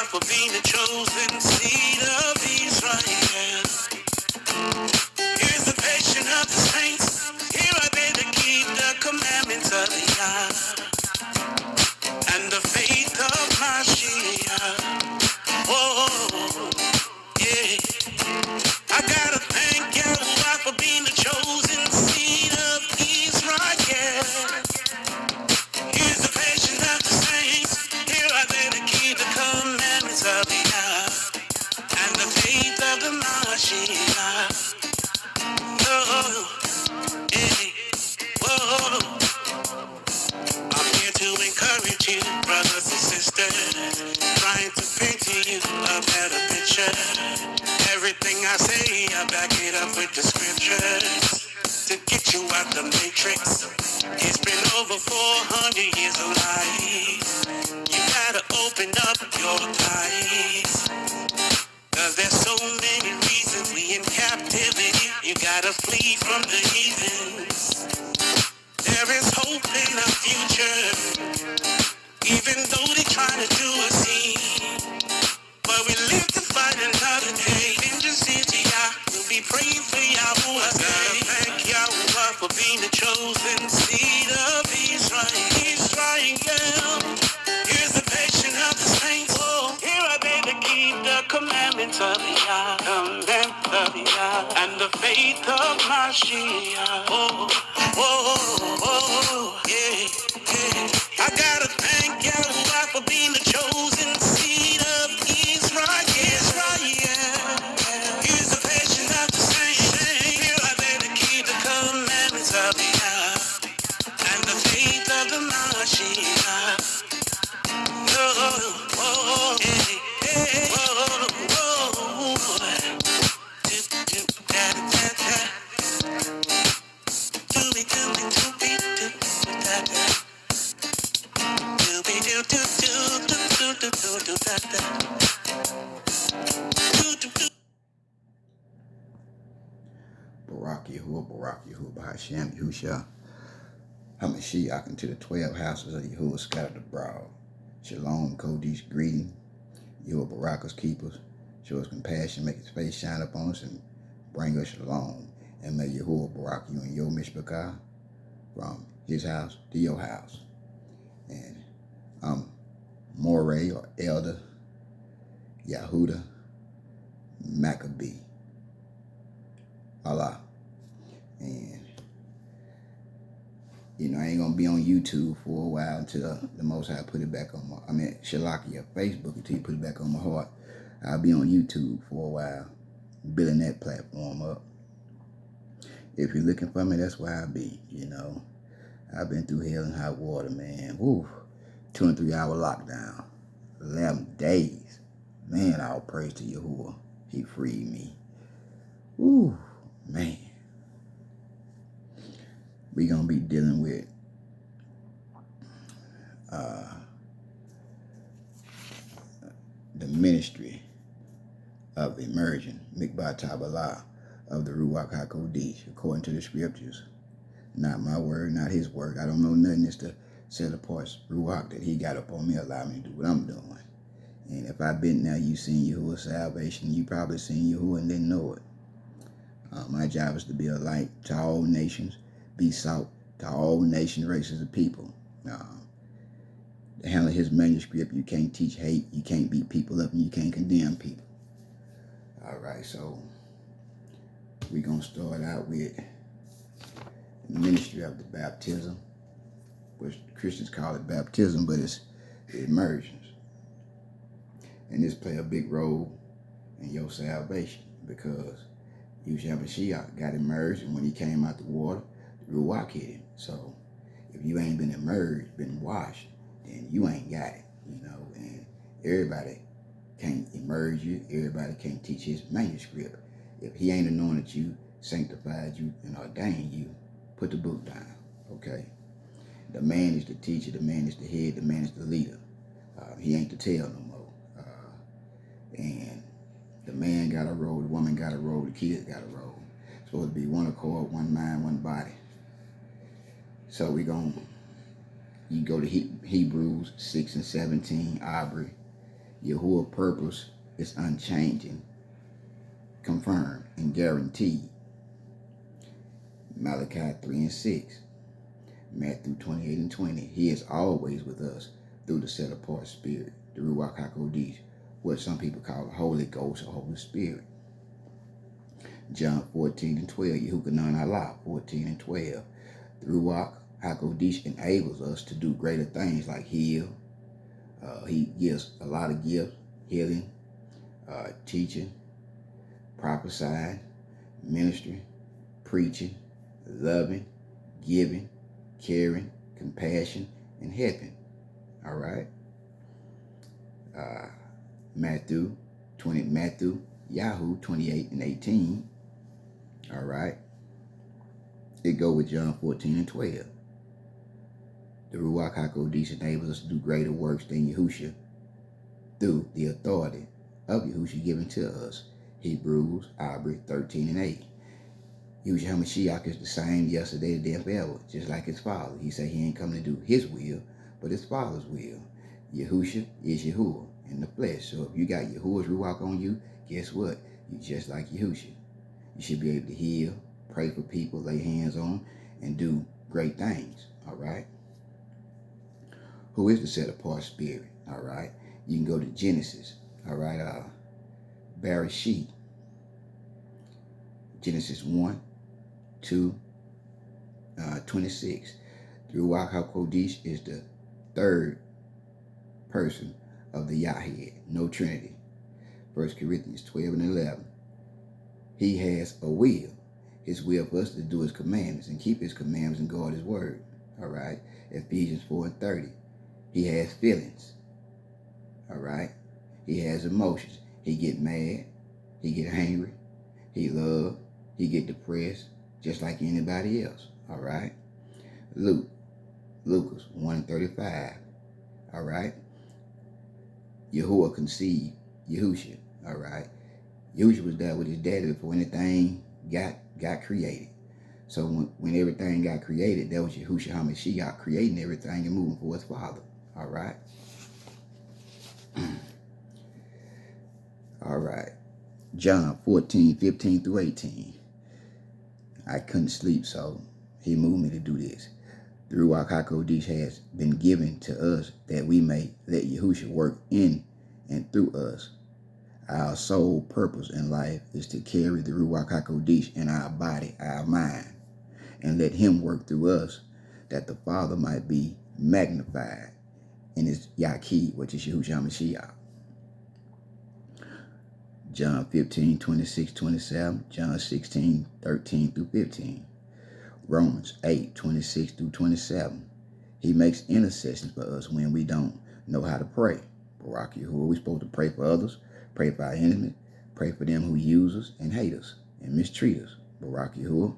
for being the chosen seed of Israel. Here's the patient of the saints. Here are they that keep the commandments of Yah and the faith of Mashiach. Oh, yeah. I gotta thank Yahweh for being the chosen seed of Israel. Here's the patient of the saints. Here are they that keep the commandments of Yah and the faith of the Mashiach. Oh, yeah. Whoa. I'm here to encourage you, brothers and sisters, trying to paint to you a better picture. Everything I say, I back it up with the scriptures to get you out the matrix. It's been over 400 years of life. You gotta open up your eyes, 'cause there's so many reasons we in captivity. You gotta flee from the heathens. There is hope in the future, even though they try to do us in. But we live to fight another day. Vengeance is to Yah. We'll be praying for Yahweh. I gotta thank Yahweh for being the chosen seed of Israel. Israel. Here's the patient of the saints. Oh, here are they that keep the commandments of Yah, commandments of Yah, and the faith of Mashiach. Oh, oh, oh, yeah, yeah. I gotta thank Yahweh for being the chosen seed of Israel. Israel. Here's the patient of the saints. Here are they that keep the commandments of Yah and the faith of the Mashiach. Oh, oh, hey, hey, oh, oh, Barak Yahuwah, Barak Yahuwah, Bahashem, Yahusha, Hamashiach, into the 12 houses of Yahuwah scattered abroad. Shalom, Kodesh, greeting. Yahuwah Barakah's keepers. Show us compassion, make his face shine upon us, and bring us shalom. And may Yahuwah Barak you and your mishpachah from his house to your house. And I'm Moray, or Elder Yahuda Maccabee. Allah. And I ain't gonna be on YouTube for a while until the Most High put it back on my, Shalakia, Facebook, until he put it back on my heart. I'll be on YouTube for a while, building that platform up. If you're looking for me, that's where I'll be, I've been through hell and hot water, man. Woo. 23-hour lockdown. 11 days. Man, all praise to Yahuwah. He freed me. Woo, man. We're going to be dealing with the ministry of emerging, Mikvah Tabalah, of the Ruach HaKodesh, according to the scriptures. Not my word, not his word. I don't know nothing. It's the set apart Ruach that he got up on me, allow me to do what I'm doing. And if I've been there, you seen Yahuwah's salvation, you probably seen Yahuwah and didn't know it. My job is to be a light to all nations, be salt to all nations, races of people. To handle his manuscript, you can't teach hate, you can't beat people up, and you can't condemn people. All right, so we're going to start out with the ministry of the baptism, which Christians call it baptism, but it's immersions. And this play a big role in your salvation, because Yeshua Mashiach got immersed, and when he came out the water, the Ruach hit him. So if you ain't been immersed, been washed, then you ain't got it, and everybody can't immerse you, everybody can't teach his manuscript. If he ain't anointed you, sanctified you, and ordained you, put the book down, okay? The man is the teacher, the man is the head, the man is the leader. He ain't the tail no more. And the man got a role, the woman got a role, the kids got a role. It's supposed to be one accord, one mind, one body. So you go to Hebrews 6 and 17, Aubrey, Yahuwah's purpose is unchanging, confirmed, and guaranteed. Malachi 3 and 6. Matthew 28 and 20. He is always with us through the set apart spirit, the Ruach HaKodesh, what some people call the Holy Ghost or Holy Spirit. John 14 and 12. Yehukanan Allah 14 and 12. The Ruach HaKodesh enables us to do greater things like heal. He gives a lot of gifts: healing, teaching, prophesying, ministry, preaching, loving, giving, caring, compassion, and helping. All right. Yahoo 28 and 18. All right. It go with John 14 and 12. The Ruach HaKodesh enables us to do greater works than Yahushua through the authority of Yahushua given to us. Hebrews 13 and 8. Yahushua HaMashiach is the same yesterday, today, and forever, just like his Father. He said he ain't come to do his will, but his Father's will. Yahushua is Yahuwah in the flesh. So if you got Yahuwah's Ruach on you, guess what? You're just like Yahushua. You should be able to heal, pray for people, lay hands on them, and do great things. All right? Who is the set apart spirit? All right? You can go to Genesis. All right? Bereshit. Genesis 1, 2, 26. The Ruach HaKodesh is the third person of the Yahweh, no Trinity. 1 Corinthians 12 and 11. He has a will. His will for us to do his commandments and keep his commandments and guard his word. All right. Ephesians 4 and 30. He has feelings. All right. He has emotions. He get mad. He get angry. He love. He get depressed, just like anybody else. All right. Lucas 1 and 35. All right. Yahuwah conceived Yahushua. All right. Yahushua was there with his daddy before anything got created. So when everything got created, that was Yahushua HaMashiach creating everything and moving for his Father. All right. All right. John 14, 15 through 18. I couldn't sleep, so he moved me to do this. The Ruach HaKodesh has been given to us that we may let Yahushua work in and through us. Our sole purpose in life is to carry the Ruach HaKodesh in our body, our mind, and let him work through us, that the Father might be magnified in his Yaqui, which is Yahushua HaMashiach. John 15, 26, 27, John 16, 13 through 15. Romans 8, 26 through 27. He makes intercession for us when we don't know how to pray. Barak Yahuwah, we're supposed to pray for others, pray for our enemies, pray for them who use us and hate us and mistreat us. Barak Yahuwah.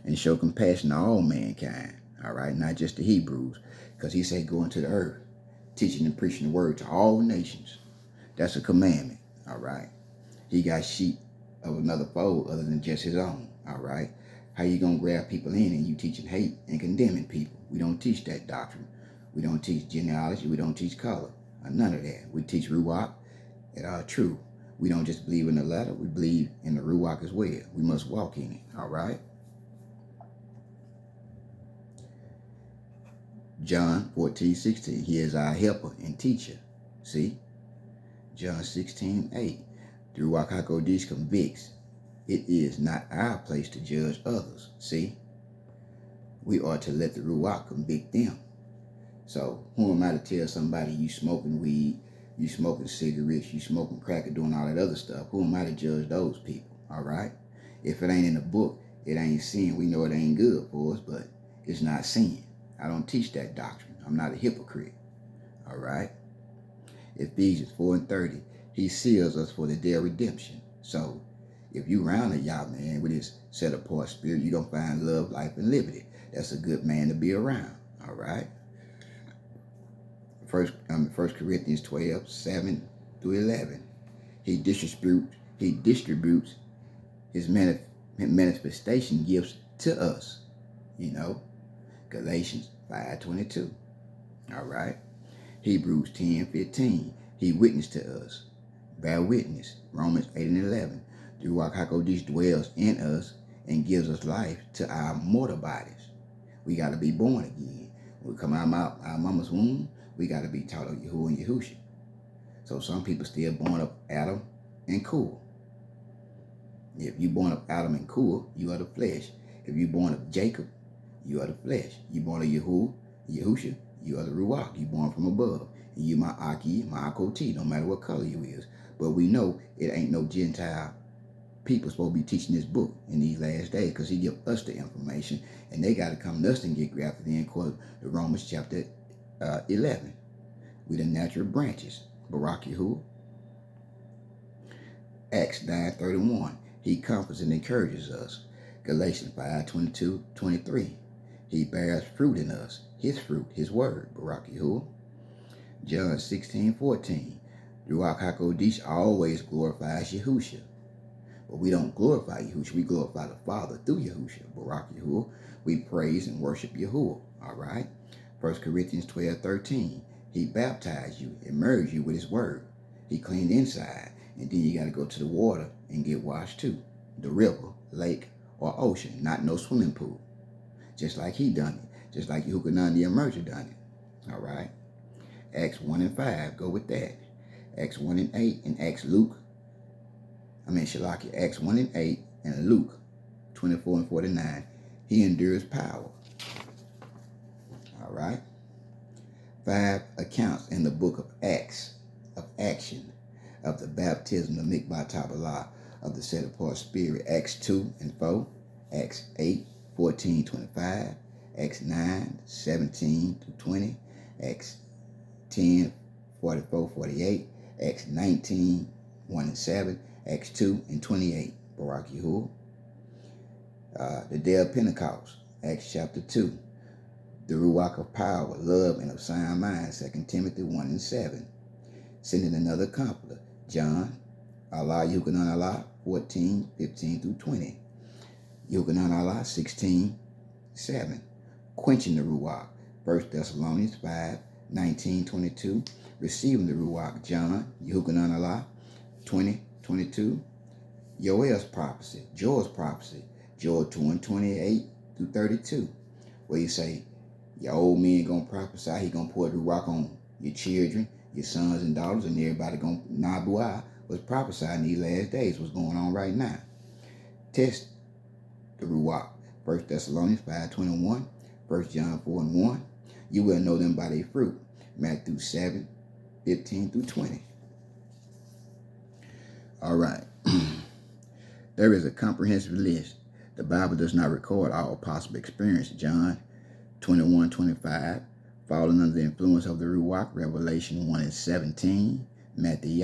And show compassion to all mankind. All right, not just the Hebrews. Because he said go into the earth, teaching and preaching the word to all nations. That's a commandment. All right. He got sheep of another fold other than just his own. All right. How you going to grab people in and you teaching hate and condemning people? We don't teach that doctrine. We don't teach genealogy. We don't teach color. None of that. We teach Ruach and truth. We don't just believe in the letter. We believe in the Ruach as well. We must walk in it. All right. John 14, 16. He is our helper and teacher. See? John 16, 8. The Ruach HaKodesh convicts. It is not our place to judge others. See? We are to let the Ruach convict them. So who am I to tell somebody you smoking weed, you smoking cigarettes, you smoking crack, or doing all that other stuff? Who am I to judge those people? All right? If it ain't in the book, it ain't sin. We know it ain't good for us, but it's not sin. I don't teach that doctrine. I'm not a hypocrite. All right? Ephesians 4 and 30. He seals us for the day of redemption. So if you around a y'all man with his set apart spirit, you're going to find love, life, and liberty. That's a good man to be around. All right? First Corinthians 12, 7 through 11. He distributes his manifestation gifts to us. You know, Galatians 5:22. All right. Hebrews 10:15. He witnessed to us. Bear witness. Romans 8 and 11. The Ruach HaKodesh dwells in us and gives us life to our mortal bodies. We got to be born again. When we come out of our mama's womb, we got to be taught of Yahuwah and Yahusha. So some people still born of Adam and Kua. If you born of Adam and Kua, you are the flesh. If you born of Jacob, you are the flesh. You born of Yahuwah, Yahusha, you are the Ruach. You born from above. And you my Aki, my Akoti, no matter what color you is. But we know it ain't no Gentile people supposed to be teaching this book in these last days, because he give us the information, and they got to come to us and get grafted in, according to Romans chapter 11. We the natural branches. Barak Yahuwah. Acts 9:31. He comforts and encourages us. Galatians 5:22-23. He bears fruit in us. His fruit, his word. Barak Yahuwah. John 16:14. Ruach HaKodesh always glorifies Yahusha. But we don't glorify Yahusha. We glorify the Father through Yahusha. Barak Yahuwah. We praise and worship Yahuwah. All right. 1 Corinthians 12:13. He baptized you, immersed you with his word. He cleaned inside. And then you got to go to the water and get washed too. The river, lake, or ocean. Not no swimming pool. Just like he done it. Just like Yahukanan the Immerser done it. All right. Acts 1 and 5. Go with that. Acts 1 and 8 and Acts 1 and 8 and Luke 24 and 49. He endures power. All right. 5 accounts in the book of Acts of action of the baptism of Mikvah Taberah of the set apart spirit. Acts 2 and 4. Acts 8, 14, 25. Acts 9, 17 to 20. Acts 10, 44, 48. Acts 19, 1 and 7. Acts 2 and 28. Barak Yahuwah. The day of Pentecost. Acts chapter 2. The Ruach of power, love, and of sound mind. 2 Timothy 1 and 7. Sending another comforter. John, Allah, Yukanan Allah, 14, 15 through 20. Yukanan Allah, 16, 7. Quenching the Ruach. 1 Thessalonians 5, 19, 22. Receiving the Ruach. John, Yukanan Allah, 20, 22. Yoel's prophecy, Joel's prophecy. Joel 2 and 28 through 32. Where you say, your old man gonna prophesy, he gonna pour the Ruach on your children, your sons and daughters, and everybody gonna Nabuah was prophesying these last days. What's going on right now? Test the Ruach. 1 Thessalonians 5:21, 1 John 4 and 1. You will know them by their fruit. Matthew 7, 15 through 20. All right. There is a comprehensive list. The Bible does not record all possible experience. John 21:25. Falling under the influence of the Ruach, Revelation 1 and 17. Matthew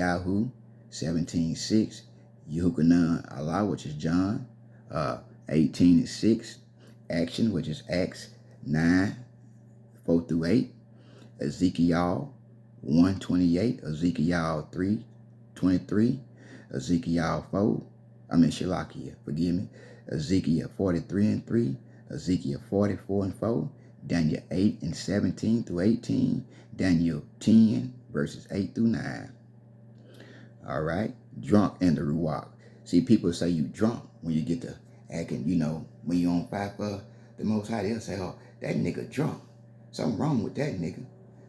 17:6. Yuhukanan Allah, which is John 18 and 6. Action, which is Acts 9, 4 through 8. Ezekiel 1:28. Ezekiel 3:23. Ezekiel 4. Forgive me. Ezekiel 43 and 3. Ezekiel 44 and 4. Daniel 8 and 17 through 18. Daniel 10 verses 8 through 9. All right. Drunk in the Ruach. See, people say you drunk when you get to acting, when you on fire for the Most High, they'll say, oh, that nigga drunk. Something wrong with that nigga.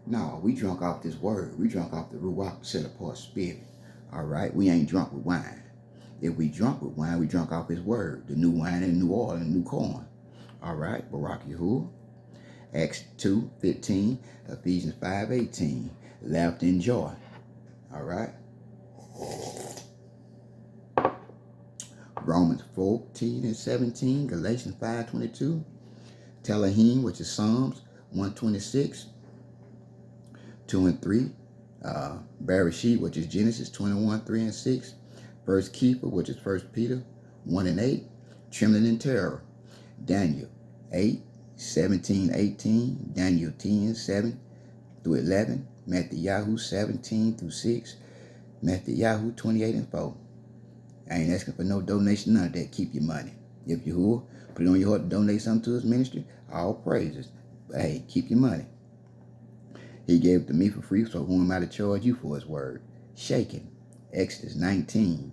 No, we drunk off this word. We drunk off the Ruach, set apart spirit. All right. We ain't drunk with wine. If we drunk with wine, we drunk off his word. The new wine and new oil and new corn. All right. Barak Yahuwah. Acts 2:15, Ephesians 5:18, laughter and joy. All right. Romans 14 and 17, Galatians 5:22, Telahim, which is Psalms 126, 2 and 3, Bereshit, which is Genesis 21, 3 and 6, First Keeper, which is 1 Peter 1 and 8, trembling in terror, Daniel 8, 17, 18, Daniel 10, 7 through 11, Matthew 17 through 6, Matthew 28 and 4. I ain't asking for no donation, none of that. Keep your money. If you who put it on your heart to donate something to his ministry, all praises. But hey, keep your money. He gave it to me for free, so who am I to charge you for his word? Shaken, Exodus 19.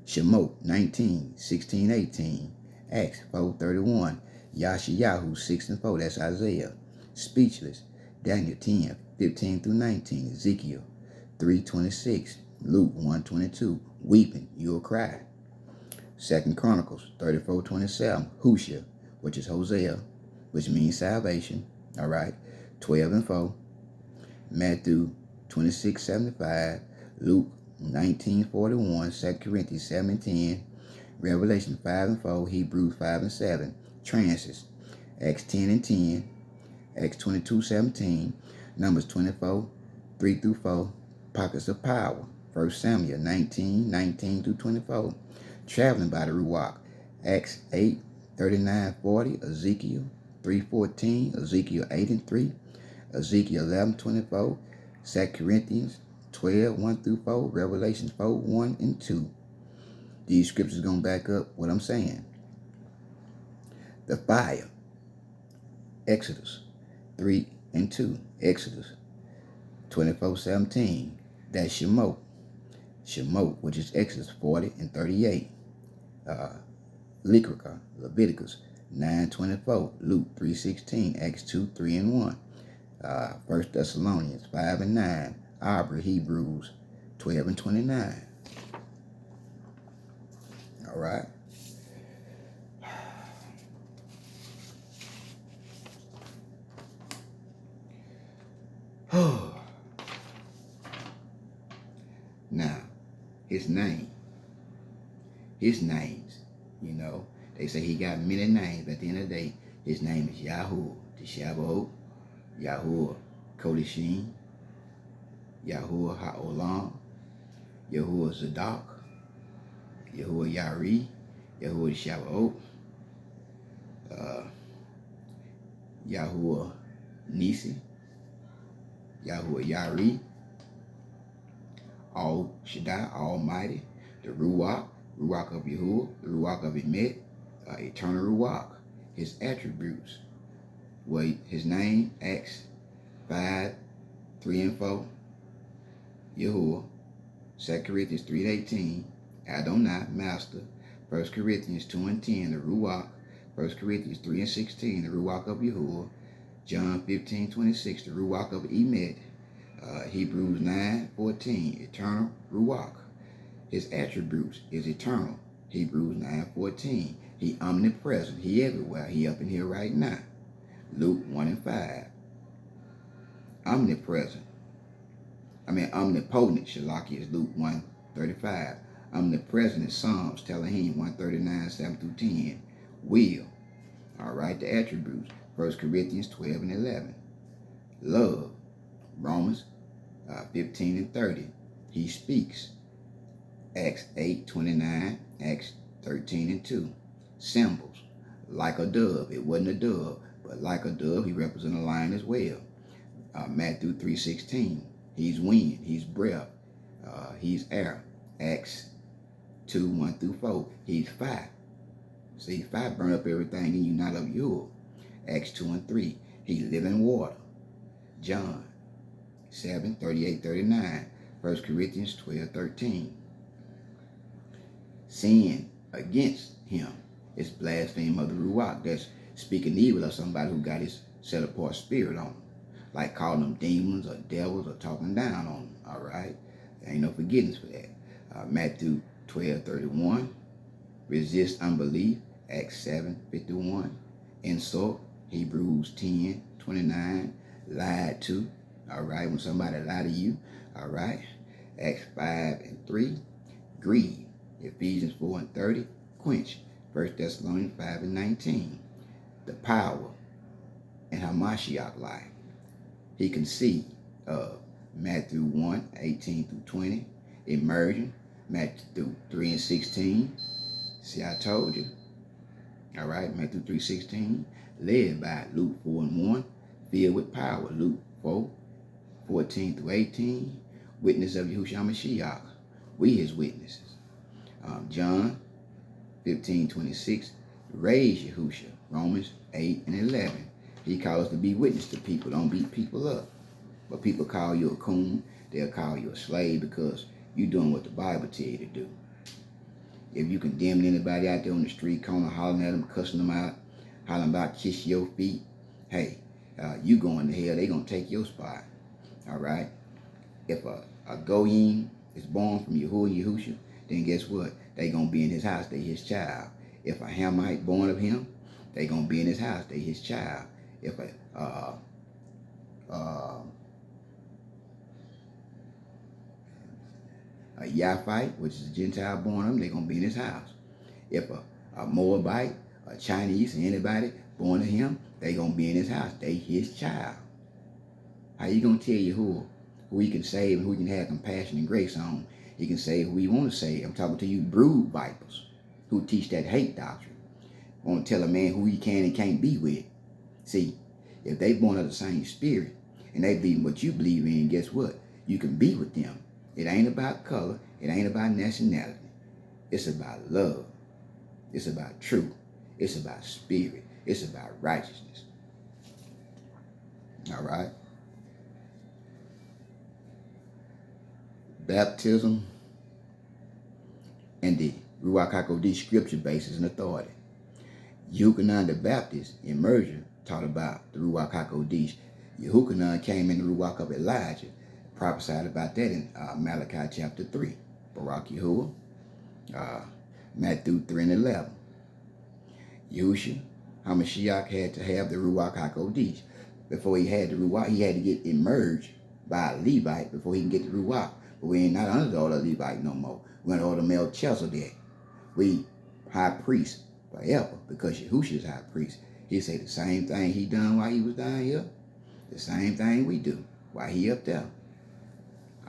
Shemot 19, 16, 18. Acts 4:31. Yashayahu 6 and 4. That's Isaiah. Speechless, Daniel 10, 15 through 19. Ezekiel 3:26. Luke 1:22. Weeping, you'll cry. 2 Chronicles 34:27. Hushah, which is Hosea, which means salvation. All right. 12 and 4. Matthew 26:75. Luke 19:41. 2 Corinthians 7:10. Revelation 5 and 4. Hebrews 5 and 7. Trances. Acts 10 and 10. Acts 22:17. Numbers 24, 3 through 4. Pockets of power. 1 Samuel 19 through 24. Traveling by the Ruach. Acts 8, 39, 40. Ezekiel 3:14. Ezekiel 8 and 3. Ezekiel 11:24. 2 Corinthians 12, 1 through 4. Revelation 4, 1 and 2. These scriptures are going to back up what I'm saying. The fire. Exodus 3 and 2. Exodus 24:17. That's Shemot. Shemot, which is Exodus 40 and 38. Leviticus 9:24. Luke 3:16. Acts 2, 3 and 1. 1 Thessalonians 5 and 9. Aubrey, Hebrews 12 and 29. All right. Now, his names, you know, they say he got many names. At the end of the day, his name is Yahuwah Tishabaoth, Yahuwah Kodeshim, Yahuwah Ha'olam, Yahuwah Zadok, Yahuwah Yari, Yahuwah Tishabaoth, Yahuwah Nisi, Yahuwah Yari, All Shaddai, Almighty, the Ruach of Yahuwah, the Ruach of Emet, Eternal Ruach. His attributes, well, his name, Acts 5, 3 and 4, Yahuwah. 2 Corinthians 3 and 18, Adonai, Master. 1 Corinthians 2 and 10, the Ruach. 1 Corinthians 3 and 16, the Ruach of Yahuwah. John 15:26, the Ruach of Emet. Hebrews 9:14, eternal Ruach. His attributes is eternal. Hebrews 9:14, he omnipresent. He everywhere. He up in here right now. Luke 1 and 5. Omnipotent, Shalaki is Luke 1:35. Omnipresent is Psalms, Telahim 139, 7 through 10. Will. All right, the attributes. 1 Corinthians 12 and 11. Love. Romans 15 and 30. He speaks. Acts 8:29. Acts 13 and 2. Symbols. Like a dove. It wasn't a dove, but like a dove, he represents a lion as well. Matthew 3:16. He's wind. He's breath. He's air. Acts 2, 1 through 4. He's fire. See, fire burn up everything and you not of you. Acts 2 and 3. He living water. John 7, 38, 39. 1 Corinthians 12, 13. Sin against him is blasphemy of the Ruach. That's speaking evil of somebody who got his set apart spirit on them. Like calling them demons or devils or talking down on them. All right? There ain't no forgiveness for that. Matthew 12:31. Resist unbelief. Acts 7:51. Insult. Hebrews 10:29. Lied to. All right? When somebody lie to you. All right? Acts 5 and 3. Grieve. Ephesians 4 and 30. Quench. 1 Thessalonians 5 and 19. The power in Hamashiach life. He conceived of Matthew 1, 18 through 20. Emerging. Matthew 3 and 16. See, I told you. All right, Matthew 3:16. Led by Luke 4 and 1. Filled with power. Luke 4, 14 through 18. Witness of Yahushua Mashiach. We his witnesses. John 15:26. Raised Yahushua. Romans 8 and 11. He called us to be witness to people. Don't beat people up. But people call you a coon. They'll call you a slave because you're doing what the Bible tell you to do. If you condemn anybody out there on the street corner, hollering at them, cussing them out, hollering about kiss your feet, hey, you going to hell. They going to take your spot. All right? If a Goyim is born from Yahuwah Yahusha, then guess what? They going to be in his house. They his child. If a Hamite born of him, they going to be in his house. They his child. If a Yaphite, which is a Gentile born of him, they're going to be in his house. If a Moabite, a Chinese, and anybody born of him, they're going to be in his house. They his child. How you going to tell Yahuwah who he can save and who he can have compassion and grace on? He can save who he want to save. I'm talking to you brood vipers who teach that hate doctrine. Want to tell a man who he can and can't be with. See, if they born of the same spirit and they believe in what you believe in, guess what? You can be with them. It ain't about color. It ain't about nationality. It's about love. It's about truth. It's about spirit. It's about righteousness. All right? Baptism and the Ruach HaKodesh scripture basis and authority. Yochanan the Baptist in Merger taught about the Ruach HaKodesh. Yehukanan came in the Ruach of Elijah, prophesied about that in Malachi chapter 3. Barak Yahuwah, Matthew 3 and 11. Yahusha HaMashiach had to have the Ruach HaKodesh. Before he had the Ruach, he had to get emerged by a Levite before he can get the Ruach. But we ain't not under the order of Levite no more. We're under the order of Melchizedek. We high priest forever because Yahusha is high priest. He say the same thing he done while he was down here. The same thing we do while he up there.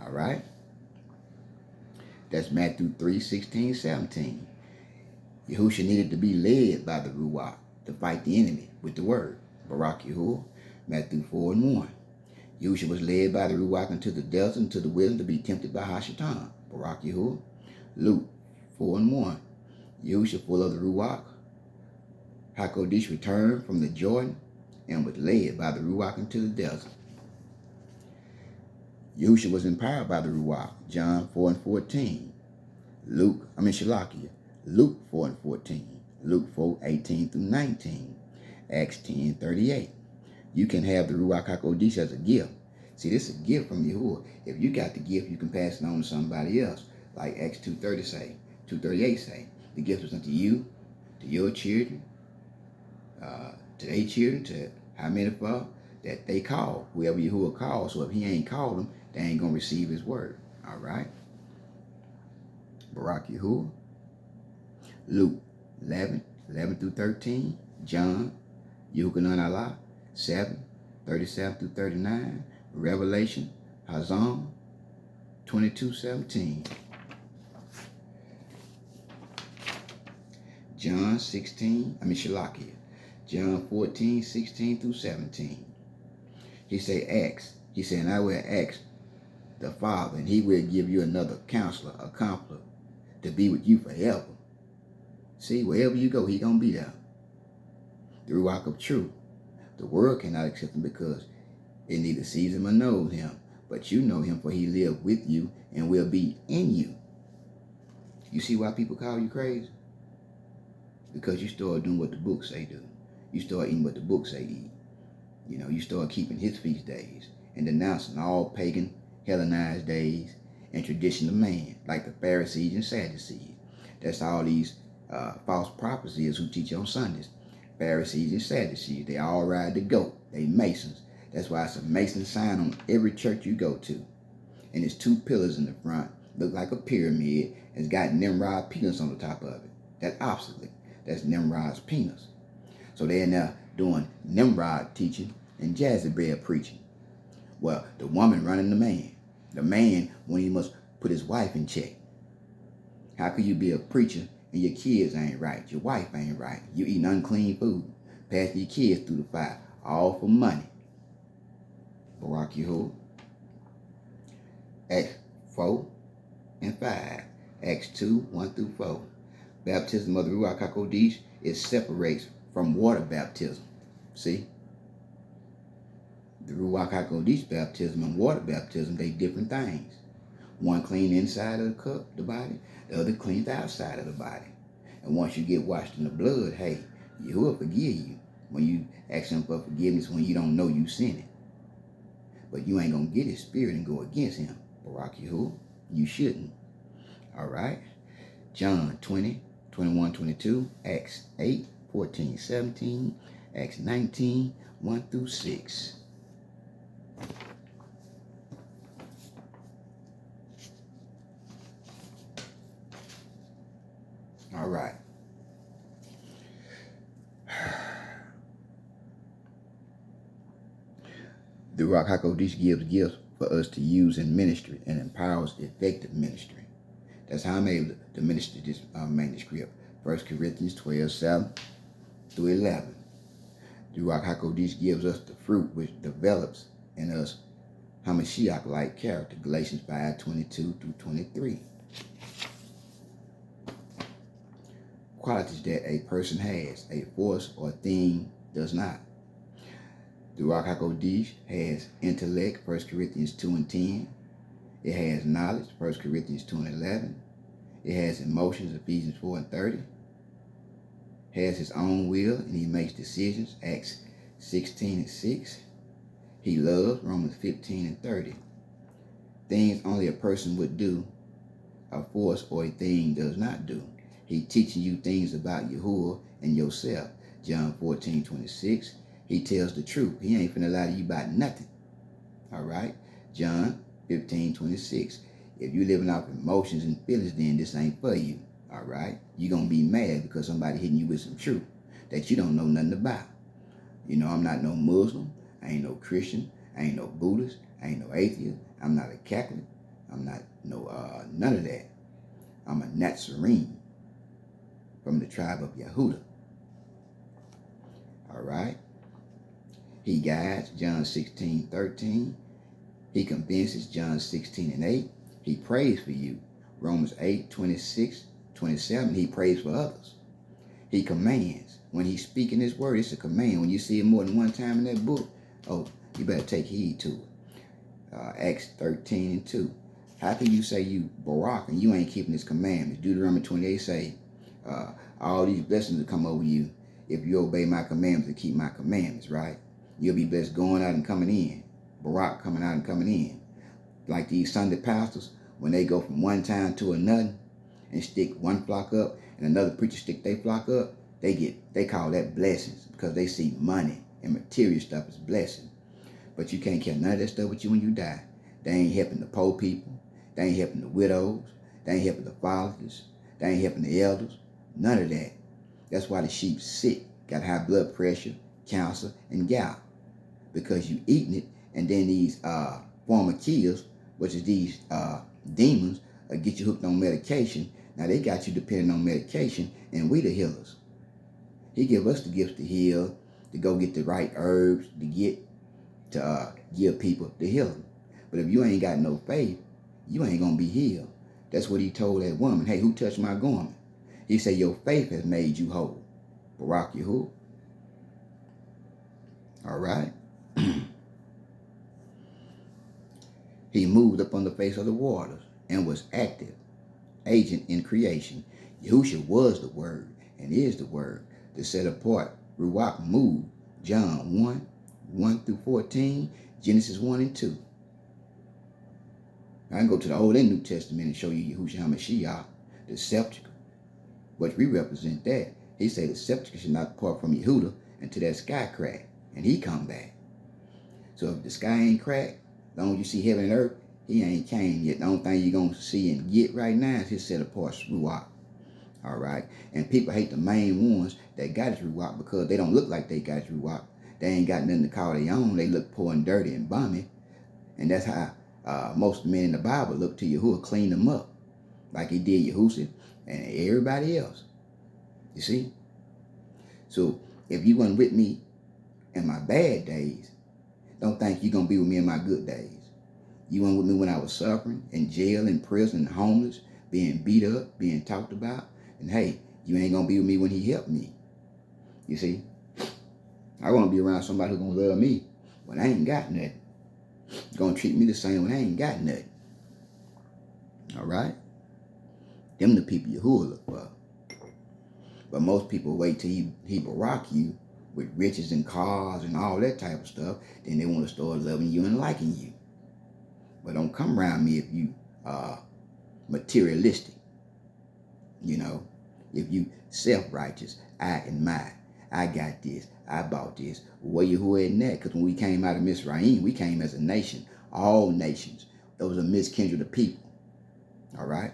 All right? That's Matthew 3, 16, 17. Yahusha needed to be led by the Ruach to fight the enemy with the word. Barak Yahuwah, Matthew 4 and 1. Yahusha was led by the Ruach into the desert, into the wilderness to be tempted by Hashatan. Barak Yahuwah, Luke 4 and 1. Yahusha, full of the Ruach HaKodesh, returned from the Jordan and was led by the Ruach into the desert. Yahusha was empowered by the Ruach. John 4 and 14. Luke 4 and 14. Luke 4, 18 through 19. Acts 10, 38. You can have the Ruach HaKodesh as a gift. See, this is a gift from Yahuwah. If you got the gift, you can pass it on to somebody else. Like Acts 2:38 say, the gift was unto you, to your children, to their children, to how many for that they call, whoever Yahuwah calls. So if he ain't called them, they ain't going to receive his word. All right? Barak Yahuwah. Luke 11 through 13. John, Yehukanan Allah, 7, 37 through 39. Revelation, Hazam, 22:17. John 14, 16 through 17. He say, ask. He said, and I will ask the Father, and he will give you another counselor, a comforter, to be with you forever. See, wherever you go, he gonna be there. The Ruach of truth. The world cannot accept him because it neither sees him or knows him. But you know him, for he lives with you and will be in you. You see why people call you crazy? Because you start doing what the book say do. You start eating what the book say eat. You know, you start keeping his feast days and denouncing all pagan, Hellenized days and tradition of man, like the Pharisees and Sadducees. That's all these false prophecies who teach on Sundays. Pharisees and Sadducees, they all ride the goat. They Masons. That's why it's a Mason sign on every church you go to. And it's 2 pillars in the front. Look like a pyramid. It's got Nimrod peanuts on the top of it. That obviously, that's Nimrod's peanuts. So they're now doing Nimrod teaching and Jezebel preaching. Well, the woman running the man. The man, when he must put his wife in check. How could you be a preacher and your kids ain't right? Your wife ain't right. You eating unclean food. Passing your kids through the fire. All for money. Barak Yahuwah. Acts 4 and 5. Acts 2, 1 through 4. Baptism of the Ruach HaKodesh is separates from water baptism. See? The Ruach HaKodesh baptism and water baptism, they different things. One clean inside of the cup, the body, the other cleans the outside of the body. And once you get washed in the blood, hey, Yahuwah forgive you when you ask him for forgiveness when you don't know you sinning. But you ain't going to get his spirit and go against him. Barak Yahuwah, you shouldn't. All right? John 20, 21, 22, Acts 8, 14, 17, Acts 19, 1 through 6. All right. The Ruach HaKodesh gives gifts for us to use in ministry and empowers effective ministry. That's how I'm able to minister this manuscript. 1 Corinthians 12, 7 through 11. The Ruach HaKodesh gives us the fruit which develops in us Hamashiach-like character. Galatians 5, 22 through 23. Qualities that a person has, a force or thing does not. The Ruach HaKodesh has intellect, 1 Corinthians 2 and 10. It has knowledge, 1 Corinthians 2 and 11. It has emotions, Ephesians 4 and 30. Has his own will and he makes decisions, Acts 16 and 6. He loves, Romans 15 and 30. Things only a person would do, a force or a thing does not do. He teaching you things about Yahuwah and yourself, John 14, 26. He tells the truth. He ain't finna lie to you about nothing. All right? John 15, 26. If you living off emotions and feelings, then this ain't for you. All right? You're going to be mad because somebody hitting you with some truth that you don't know nothing about. You know, I'm not no Muslim. I ain't no Christian. I ain't no Buddhist. I ain't no atheist. I'm not a Catholic. I'm not no none of that. I'm a Nazarene from the tribe of Yehuda. All right? He guides, John 16, 13. He convinces, John 16 and 8. He prays for you, Romans 8, 26, 27. He prays for others. He commands. When he's speaking his word, it's a command. When you see it more than one time in that book, oh, you better take heed to it. Acts 13 and 2. How can you say you Barak and you ain't keeping his commandments? Deuteronomy 28 say, all these blessings will come over you if you obey my commandments and keep my commandments, right? You'll be blessed going out and coming in. Barak coming out and coming in. Like these Sunday pastors, when they go from one town to another and stick one flock up and another preacher stick their flock up, they call that blessings because they see money and material stuff as blessing. But you can't carry none of that stuff with you when you die. They ain't helping the poor people. They ain't helping the widows. They ain't helping the fatherless. They ain't helping the elders. None of that. That's why the sheep sick, got high blood pressure, cancer, and gout. Because you eating it, and then these former kills, which is these demons, get you hooked on medication. Now they got you depending on medication, and we the healers. He give us the gifts to heal, to go get the right herbs, to give people the healing. But if you ain't got no faith, you ain't gonna be healed. That's what he told that woman. Hey, who touched my garment? He said, your faith has made you whole. Barak Yahuwah. All right. He moved upon the face of the waters and was active agent in creation. Yahushua was the Word and is the Word. The set apart Ruach moved. John 1, 1 through 14, Genesis 1 and 2. I can go to the Old and New Testament and show you Yahushua HaMashiach, the sepulchre, which we represent that. He said the sepulchre should not depart from Yehuda until that sky crack, and he come back. So if the sky ain't cracked, as long as you see heaven and earth, he ain't came yet. The only thing you're going to see and get right now is his set apart Ruach. All right? And people hate the main ones that got his Ruach because they don't look like they got his Ruach. They ain't got nothing to call their own. They look poor and dirty and bummy. And that's how most men in the Bible look to Yahuwah, clean them up. Like he did Yahushua and everybody else. You see? So if you weren't with me in my bad days, don't think you're going to be with me in my good days. You weren't with me when I was suffering, in jail, in prison, homeless, being beat up, being talked about. And hey, you ain't going to be with me when he helped me. You see? I want to be around somebody who's going to love me when I ain't got nothing. Gonna treat me the same when I ain't got nothing. All right? Them the people Yahuwah look for. But most people wait till he rock you with riches and cars and all that type of stuff. Then they want to start loving you and liking you. But don't come around me if you materialistic. You know, if you self-righteous, I and my, I got this, I bought this. Where Yahuwah in that? Because when we came out of Mizraim, we came as a nation, all nations. Those are mixed kindred of people. All right.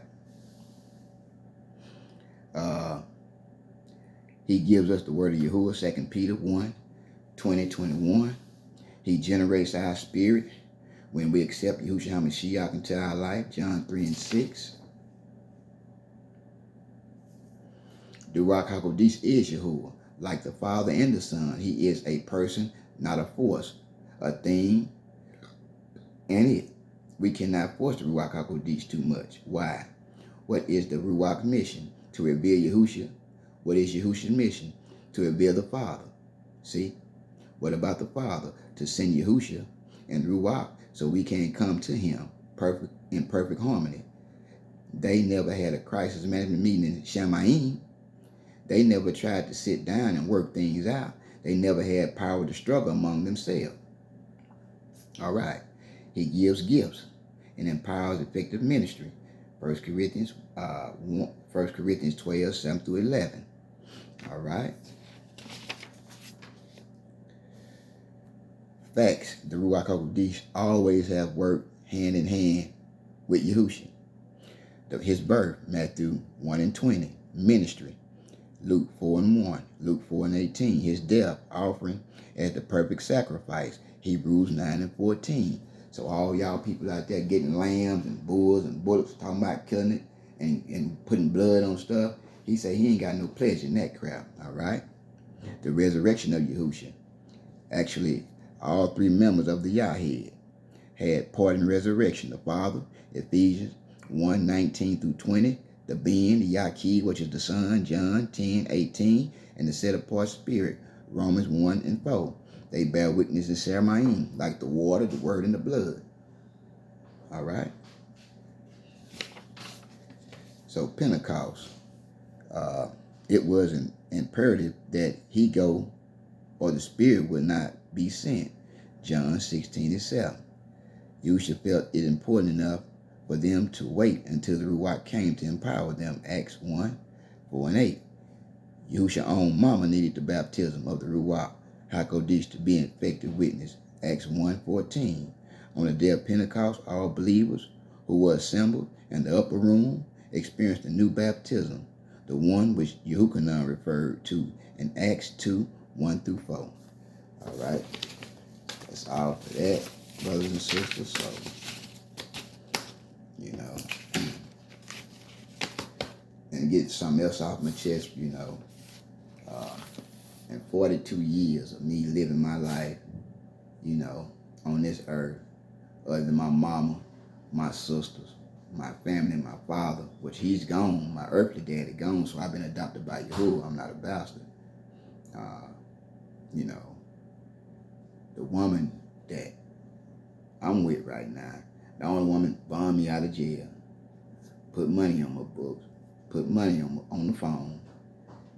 He gives us the word of Yahuwah, 2 Peter 1, 20, 21. He generates our spirit when we accept Yahushua HaMashiach into our life, John 3 and 6. The Ruach HaKodesh is Yahuwah. Like the Father and the Son, he is a person, not a force, a thing, and it. We cannot force the Ruach HaKodesh too much. Why? What is the Ruach mission? To reveal Yahushua. What is Yahushua's mission? To reveal the Father. See? What about the Father? To send Yahushua and Ruach so we can come to him in perfect harmony. They never had a crisis management meeting in Shamayim. They never tried to sit down and work things out. They never had power to struggle among themselves. All right. He gives gifts and empowers effective ministry. 1 Corinthians 12, 7 through 11. All right. Facts. The Ruach HaKodesh always have worked hand in hand with Yahushua. His birth, Matthew 1 and 20. Ministry, Luke 4 and 1. Luke 4 and 18. His death, offering as the perfect sacrifice, Hebrews 9 and 14. So all y'all people out there getting lambs and bulls and bullocks, talking about killing it and putting blood on stuff, he said he ain't got no pleasure in that crap, all right? The resurrection of Yahushua. Actually, all three members of the Yahhead had part in resurrection. The Father, Ephesians 1, 19 through 20. The being, the Yaqui, which is the Son, John 10, 18. And the set-apart Spirit, Romans 1 and 4. They bear witness in Seramayim, like the water, the word, and the blood. All right? So Pentecost, it was an imperative that he go or the Spirit would not be sent. John 16 and 7. Yahushua felt it important enough for them to wait until the Ruach came to empower them. Acts 1, 4 and 8. Yahushua's own mama needed the baptism of the Ruach HaKodesh to be an effective witness. Acts 1, 14. On the day of Pentecost, all believers who were assembled in the upper room experienced a new baptism, the one which Yehukanan referred to in Acts 2, 1 through 4. All right. That's all for that, brothers and sisters. So, you know, and get something else off my chest, you know. In 42 years of me living my life, you know, on this earth, other than my mama, my sisters, my family, my father, which he's gone, my earthly daddy gone, so I've been adopted by Yahuwah. I'm not a bastard. You know, the woman that I'm with right now, the only woman bond me out of jail, put money on my books, put money on the phone,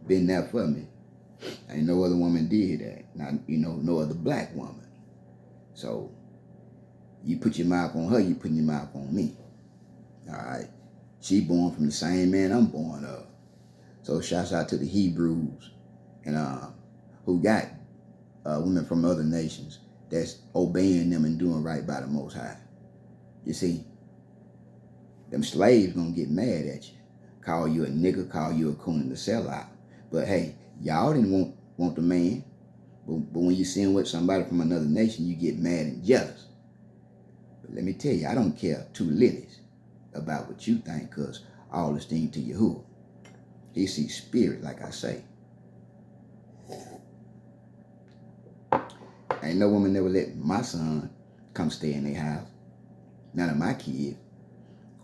been there for me. Ain't no other woman did that. Not, you know, no other black woman. So, you put your mouth on her, you put your mouth on me. All right. She born from the same man I'm born of. So shouts out to the Hebrews and who got women from other nations that's obeying them and doing right by the Most High. You see, them slaves gonna get mad at you, call you a nigger, call you a coon and a sellout. But hey, y'all didn't want the man. But when you see him with somebody from another nation, you get mad and jealous. But let me tell you, I don't care two lilies about what you think, because all esteem to Yahuwah. He sees spirit, like I say. Ain't no woman never let my son come stay in their house. None of my kids.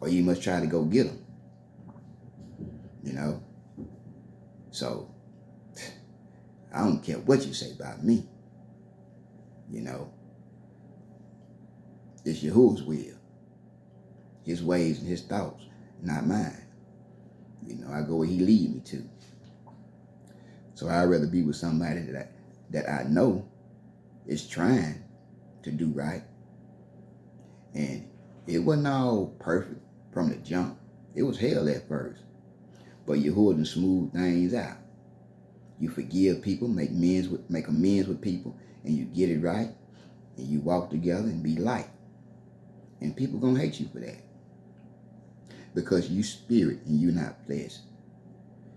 Or you must try to go get them. You know? So, I don't care what you say about me. You know? It's Yahuwah's will, his ways and his thoughts, not mine. I go where he lead me to. So I'd rather be with somebody that I know is trying to do right. And it wasn't all perfect from the jump. It was hell at first. But Yahuwah done smooth things out. You forgive people, make amends with people, and you get it right, and you walk together and be light. And people gonna hate you for that. Because you spirit and you not flesh.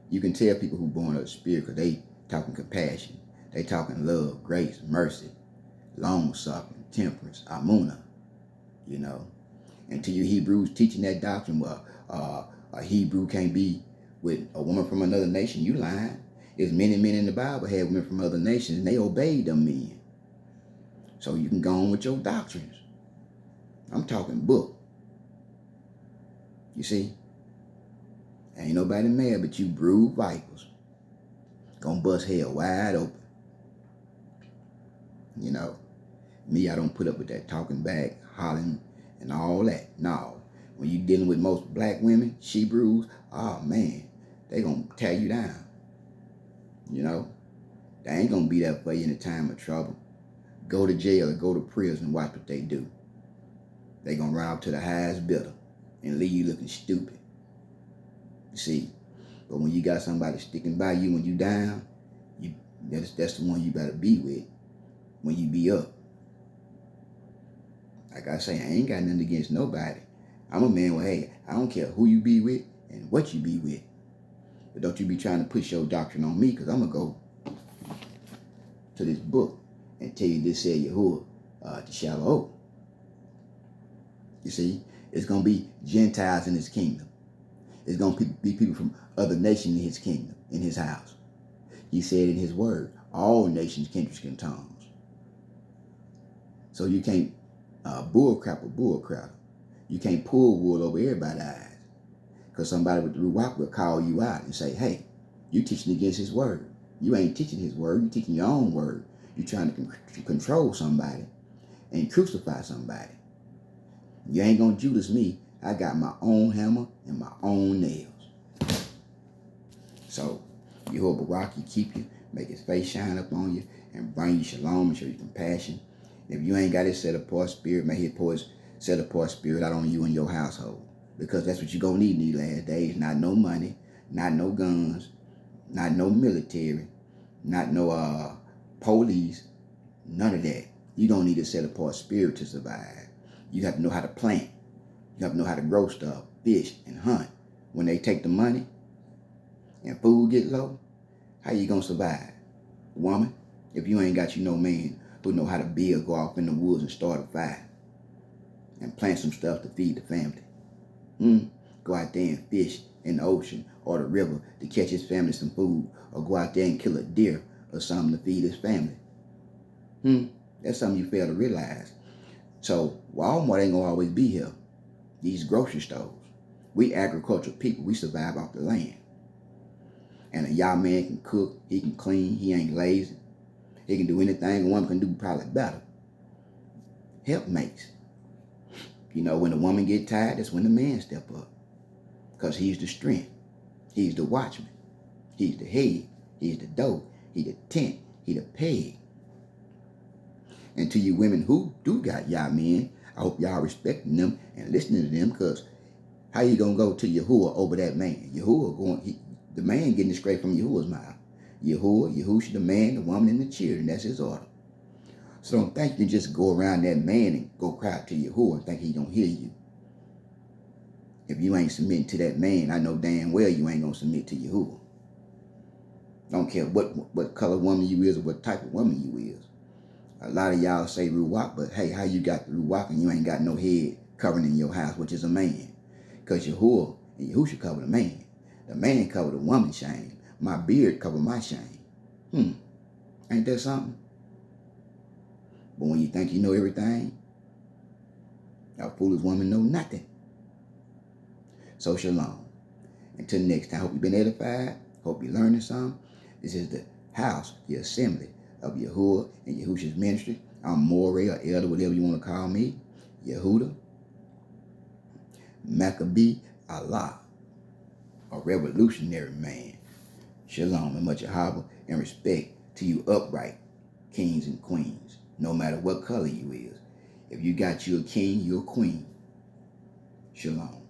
You can tell people who born of the spirit because they talking compassion. They talking love, grace, mercy, long suffering, temperance, amuna. And to you Hebrews teaching that doctrine, well, a Hebrew can't be with a woman from another nation, you lying. There's many men in the Bible had women from other nations and they obeyed them men. So you can go on with your doctrines. I'm talking book. You see? Ain't nobody mad but you brood vipers. Gonna bust hell wide open. Me, I don't put up with that talking back, hollering, and all that. No. When you dealing with most black women, she brews, oh man, they gonna tear you down. They ain't gonna be there for you in a time of trouble. Go to jail or go to prison and watch what they do. They gonna run out to the highest bidder and leave you looking stupid. You see, but when you got somebody sticking by you when you down, that's the one you better be with when you be up. Like I say, I ain't got nothing against nobody. I'm a man, well, hey, I don't care who you be with and what you be with. But don't you be trying to push your doctrine on me, because I'm going to go to this book and tell you this said Yahuwah to Shalom. You see, it's going to be Gentiles in his kingdom. It's going to be people from other nations in his kingdom, in his house. He said in his word, all nations, kindreds, and tongues. So you can't bullcrap a bullcrap. You can't pull wool over everybody's eyes. Because somebody with the Ruach will call you out and say, hey, you teaching against his word. You ain't teaching his word. You teaching your own word. You trying to control somebody and crucify somebody. You ain't going to Judas me. I got my own hammer and my own nails. So, Yahuwah Baraki keep you, make his face shine up on you, and bring you shalom and show you compassion. If you ain't got his set apart spirit, may he pour his set apart spirit out on you and your household. Because that's what you're going to need in these last days. Not no money, not no guns, not no military, not no police, none of that. You're going to need a set apart spirit to survive. You have to know how to plant. You have to know how to grow stuff, fish, and hunt. When they take the money and food get low, how you going to survive? Woman, if you ain't got no man who know how to build, go off in the woods and start a fire and plant some stuff to feed the family. Go out there and fish in the ocean or the river to catch his family some food, or go out there and kill a deer or something to feed his family. That's something you fail to realize. So Walmart ain't gonna always be here. These grocery stores. We agricultural people. We survive off the land. And a y'all man can cook. He can clean. He ain't lazy. He can do anything a woman can do, probably better. Helpmates. When the woman get tired, that's when the man step up. Because he's the strength. He's the watchman. He's the head. He's the door. He's the tent. He's the peg. And to you women who do got y'all men, I hope y'all respecting them and listening to them, because how you going to go to Yahuwah over that man? The man getting it straight from Yahuwah's mouth. Yahushua, the man, the woman, and the children. That's his order. So don't think you can just go around that man and go cry to Yahuwah and think he gonna hear you. If you ain't submitting to that man, I know damn well you ain't gonna submit to Yahuwah. Don't care what color woman you is or what type of woman you is. A lot of y'all say Ruach, but hey, how you got the Ruach and you ain't got no head covering in your house, which is a man? Because Yahuwah and Yahushua cover the man. The man cover the woman's shame. My beard cover my shame. Ain't that something? But when you think you know everything, a foolish woman know nothing. So shalom. Until next time, hope you've been edified. Hope you're learning something. This is the house, the assembly of Yahuwah and Yahushua's ministry. I'm Moray or Elder, whatever you want to call me. Yehuda, Maccabee, Allah, a revolutionary man. Shalom and much ahava and respect to you upright kings and queens, no matter what color you is. If you got you a king, you a queen. Shalom.